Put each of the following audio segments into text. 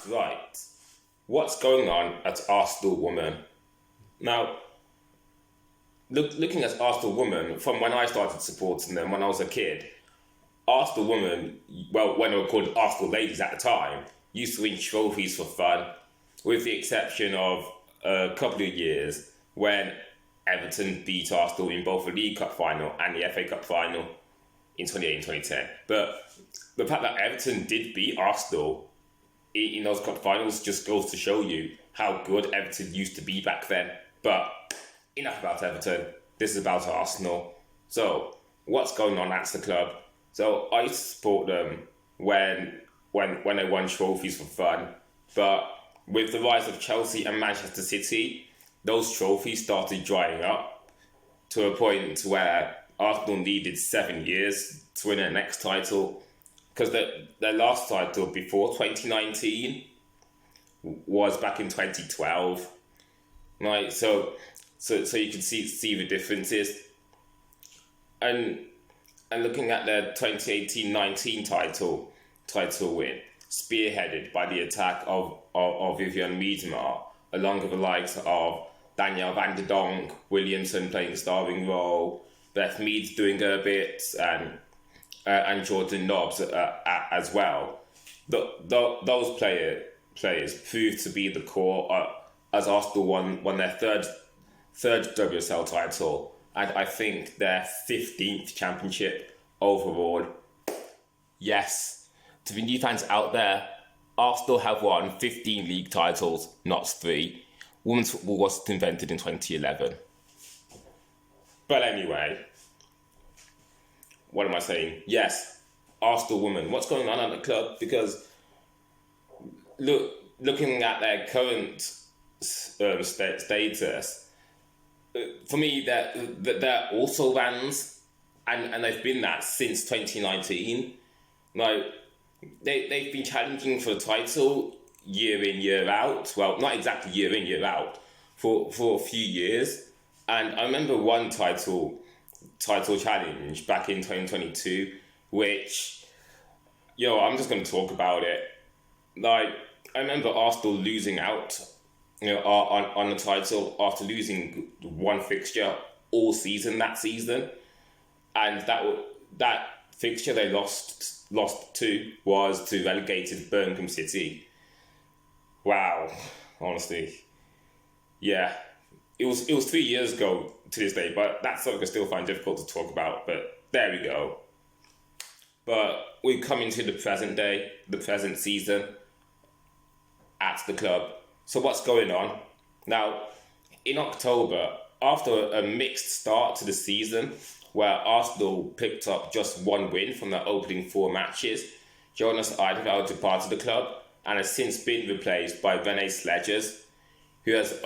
Right. What's going on at Arsenal Woman? Now, looking at Arsenal Woman from when I started supporting them when I was a kid, Arsenal Women, well, when they were called Arsenal Ladies at the time, used to win trophies for fun, with the exception of a couple of years when Everton beat Arsenal in both the League Cup final and the FA Cup final in 2008 and 2010. But the fact that Everton did beat Arsenal in those cup finals just goes to show you how good Everton used to be back then. But enough about Everton. This is about Arsenal. So, what's going on at the club? So, I used to support them when they won trophies for fun. But with the rise of Chelsea and Manchester City, those trophies started drying up to a point where Arsenal needed 7 years to win their next title, because their last title before 2019 was back in 2012. Right, so you can see the differences. And looking at their 2018-19 title win, spearheaded by the attack of Vivian Miedema, along with the likes of Danielle van der Donk, Williamson playing a starring role, Beth Mead's doing her bits, and Jordan Nobbs as well. Those players proved to be the core as Arsenal won their third WSL title, and I think their 15th championship overall. Yes, to the new fans out there, Arsenal have won 15 league titles, not 3. Women's football was invented in 2011. But anyway, what am I saying? Yes, Arsenal women. What's going on at the club? Because looking at their current status, for me, they're also fans, and they've been that since 2019. Like, they've been challenging for the title year in, year out. Well, not exactly year in, year out, for a few years. And I remember one title challenge back in 2022, which, I'm just going to talk about it. Like, I remember Arsenal losing out, on the title after losing one fixture all season that season, and that fixture they lost to was to relegated Birmingham City. Wow, honestly, yeah, it was 3 years ago to this day, but that's something I still find difficult to talk about. But there we go. But we come into the present day, the present season at the club. So what's going on? Now, in October, after a mixed start to the season, where Arsenal picked up just one win from their opening 4 matches, Jonas Eidevall departed the club and has since been replaced by René Sledgers, who has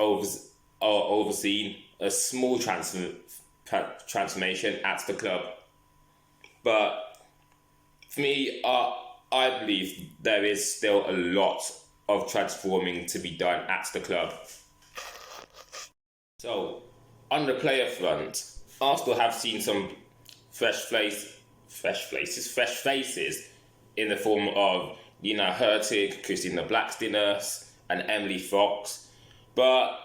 overseen a small transformation at the club. But for me, I believe there is still a lot of transforming to be done at the club. So, on the player front, Arsenal have seen some fresh faces in the form of Lina Hurtig, Christina Blackstenius, and Emily Fox. But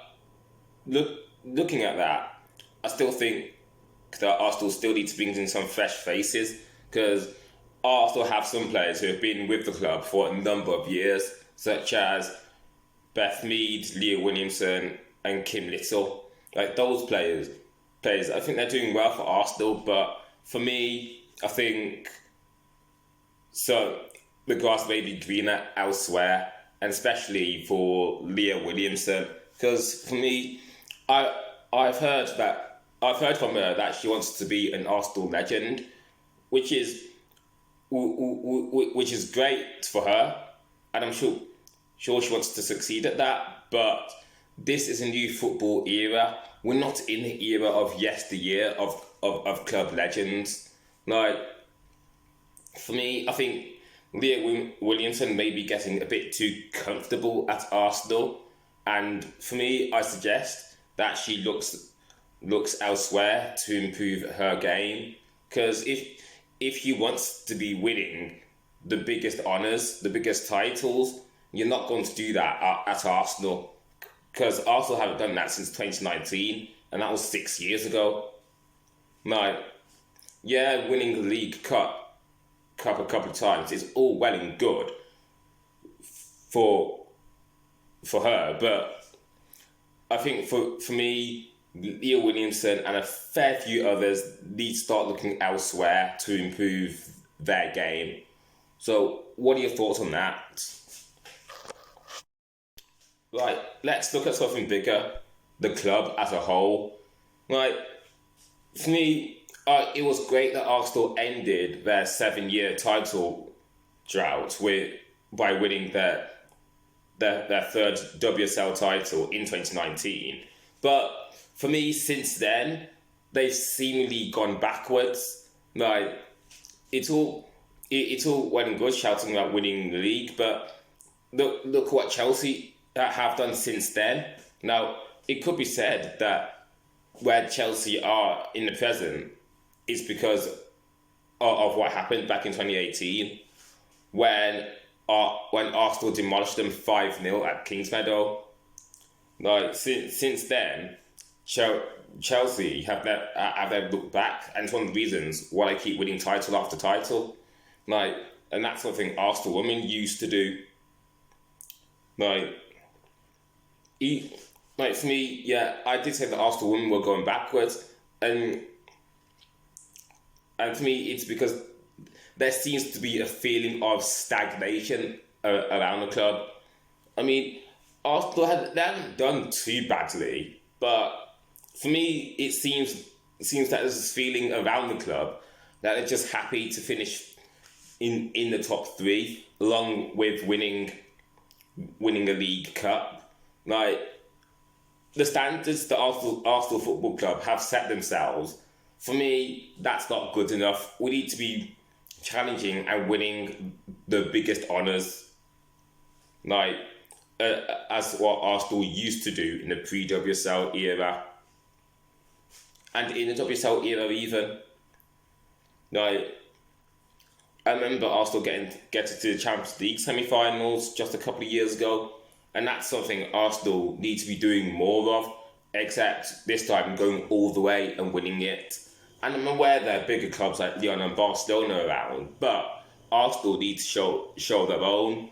looking at that, I still think that Arsenal still need to bring in some fresh faces, because Arsenal have some players who have been with the club for a number of years, such as Beth Mead, Leah Williamson, and Kim Little. Like, those players, I think they're doing well for Arsenal, but for me, I think the grass may be greener elsewhere, and especially for Leah Williamson, because for me, I've heard from her that she wants to be an Arsenal legend, which is great for her, and I'm sure she wants to succeed at that. But this is a new football era. We're not in the era of yesteryear of club legends. Like, for me, I think Leah Williamson may be getting a bit too comfortable at Arsenal, and for me, I suggest that she looks elsewhere to improve her game. Because if she wants to be winning the biggest honours, the biggest titles, you're not going to do that at Arsenal, because Arsenal haven't done that since 2019, and that was 6 years ago. Like, yeah, winning the League Cup a couple of times is all well and good for her, but I think for me, Leo Williamson and a fair few others need to start looking elsewhere to improve their game. So, what are your thoughts on that? Right, let's look at something bigger, the club as a whole. Like, for me, it was great that Arsenal ended their 7-year title drought by winning their third WSL title in 2019. But for me, since then, they've seemingly gone backwards. Like, it's all well and good shouting about winning the league, but look what Chelsea have done since then. Now, it could be said that where Chelsea are in the present is because of what happened back in 2018 when Arsenal demolished them 5-0 at Kingsmeadow. Like, since then, Chelsea have never looked back, and it's one of the reasons why they keep winning title after title. Like, and that's something Arsenal women used to do. Like, for me, yeah, I did say that Arsenal women were going backwards, and for me, it's because there seems to be a feeling of stagnation around the club. I mean, Arsenal they haven't done too badly, but for me, it seems that there's this feeling around the club that they're just happy to finish in the top three, along with winning a League Cup. Like, the standards that Arsenal Football Club have set themselves, for me, that's not good enough. We need to be challenging and winning the biggest honours, like as what Arsenal used to do in the pre-WSL era, and in the WSL era even. Like, I remember Arsenal getting to the Champions League semi-finals just a couple of years ago, and that's something Arsenal need to be doing more of, except this time going all the way and winning it. And I'm aware there are bigger clubs like Lyon and Barcelona around, but Arsenal need to show their own.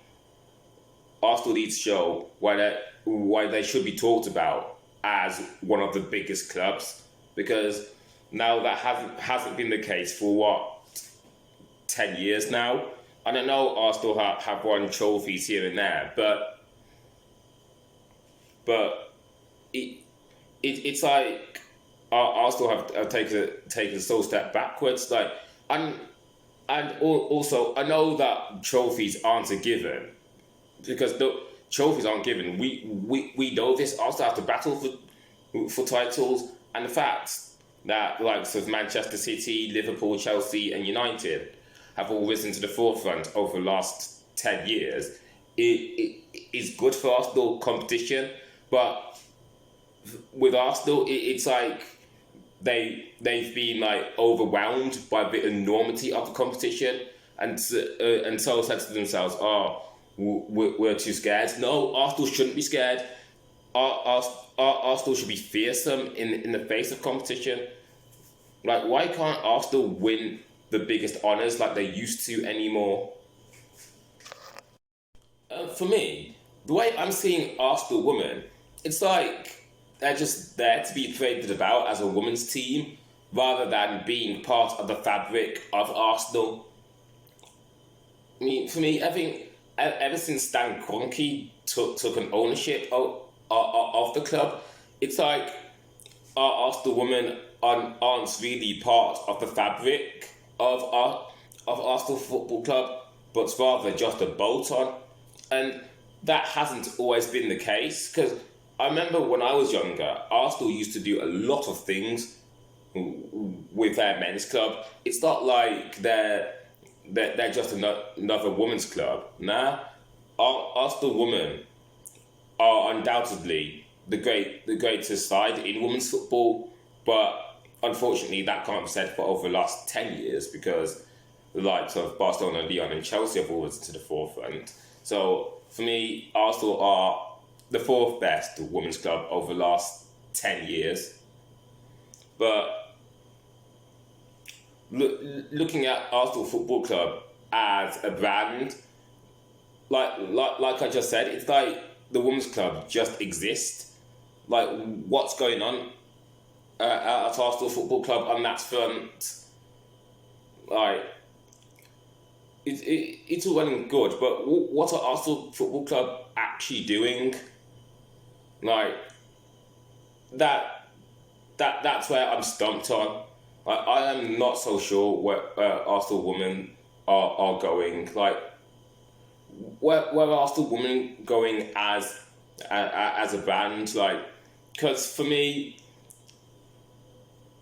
Arsenal need to show why they should be talked about as one of the biggest clubs, because now that hasn't been the case for 10 years now. And I know Arsenal have won trophies here and there, but it's like Arsenal have taken a sole step backwards. Like, and also I know that trophies aren't a given, because the trophies aren't given. We know this. Arsenal have to battle for titles, and the fact that likes of Manchester City, Liverpool, Chelsea, and United have all risen to the forefront over the last 10 years. It is good for Arsenal competition, but with Arsenal, it's like they've been like overwhelmed by the enormity of the competition, and so said to themselves, "Oh, we're too scared." No, Arsenal shouldn't be scared. Arsenal should be fearsome in the face of competition. Like, why can't Arsenal win the biggest honours like they used to anymore? For me, the way I'm seeing Arsenal women, it's like they're just there to be paraded about as a women's team rather than being part of the fabric of Arsenal. I mean, for me, I think ever since Stan Kroenke took an ownership of the club, it's like our Arsenal women aren't really part of the fabric of Arsenal Football Club, but rather just a bolt-on. And that hasn't always been the case, because I remember when I was younger, Arsenal used to do a lot of things with their men's club. It's not like they're just another women's club. Nah, Arsenal women are undoubtedly the greatest side in women's football, but unfortunately that can't be said for over the last 10 years, because the likes of Barcelona, Lyon and Chelsea have always to the forefront. So for me, Arsenal are the fourth best women's club over the last 10 years. But looking at Arsenal Football Club as a brand, like I just said, it's like the women's club just exists. Like, what's going on at Arsenal Football Club on that front? Like, it's all well and good, but what are Arsenal Football Club actually doing? Like, that's where I'm stumped on. I am not so sure where Arsenal women are going. Like, where Arsenal women going as a brand? Like, because for me,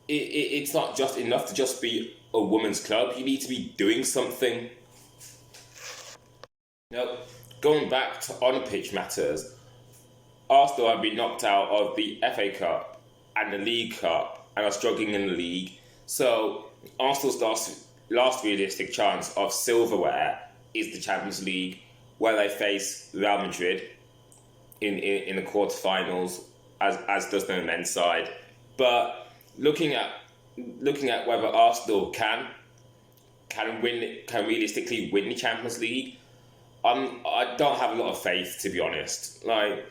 it's not just enough to just be a women's club. You need to be doing something. Now, going back to on-pitch matters, Arsenal have been knocked out of the FA Cup and the League Cup and are struggling in the league. So Arsenal's last realistic chance of silverware is the Champions League, where they face Real Madrid in the quarterfinals, as does the men's side. But looking at whether Arsenal can realistically win the Champions League, I don't have a lot of faith, to be honest. Like,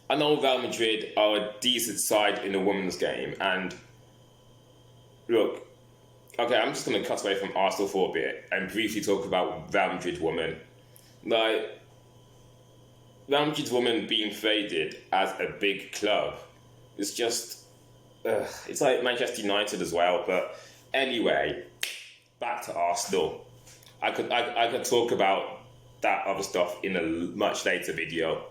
I know Real Madrid are a decent side in the women's game, and look, okay, I'm just going to cut away from Arsenal for a bit and briefly talk about Real Madrid women. Like, Real Madrid women being traded as a big club is just, it's like Manchester United as well. But anyway, back to Arsenal. I could talk about that other stuff in a much later video.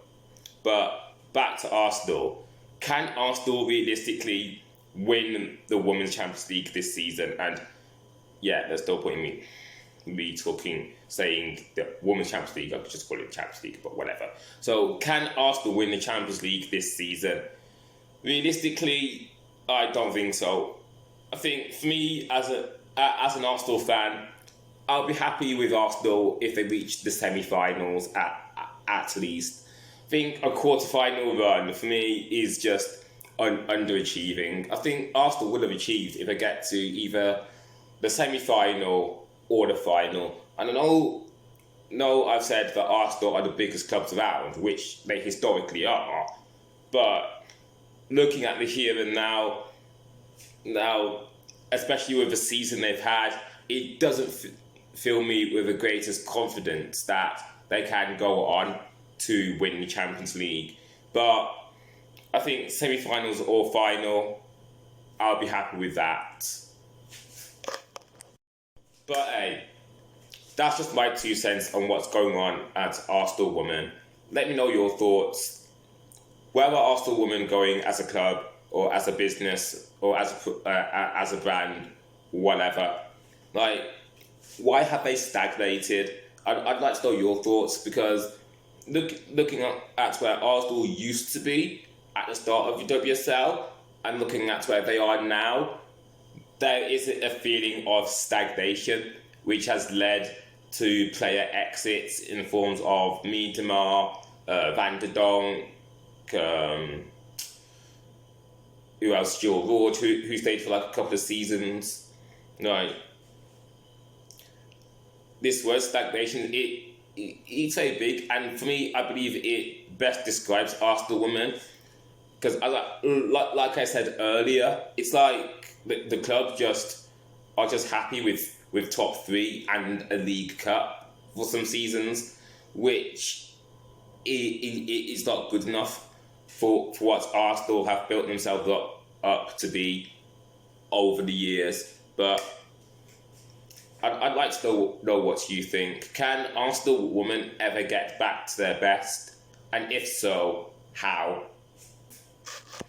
But back to Arsenal. Can Arsenal realistically win the Women's Champions League this season? And yeah, there's no point in me saying the Women's Champions League. I could just call it Champions League, but whatever. So can Arsenal win the Champions League this season? Realistically, I don't think so. I think for me, as an Arsenal fan, I'll be happy with Arsenal if they reach the semi-finals at least. I think a quarter-final run for me is just underachieving. I think Arsenal would have achieved if they get to either the semi-final or the final. And I know I've said that Arsenal are the biggest clubs around, which they historically are, but looking at the here and now, especially with the season they've had, it doesn't fill me with the greatest confidence that they can go on to win the Champions League. But I think semi-finals or final, I'll be happy with that. But hey, that's just my 2 cents on what's going on at Arsenal Women. Let me know your thoughts. Where are Arsenal Women going as a club, or as a business, or as a brand, whatever? Like, why have they stagnated? I'd like to know your thoughts, because looking at where Arsenal used to be at the start of the WSL and looking at where they are now, there is a feeling of stagnation, which has led to player exits in the forms of Miedemar, Van der Donk, who else? Jill Roord, who stayed for like a couple of seasons. Right. This word stagnation, it's very big, and for me, I believe it best describes Arsenal Women, because like I said earlier, it's like the club are just happy with top 3 and a League Cup for some seasons, which is not good enough for what Arsenal have built themselves up to be over the years. But I'd like to know what you think. Can Arsenal Women ever get back to their best? And if so, how?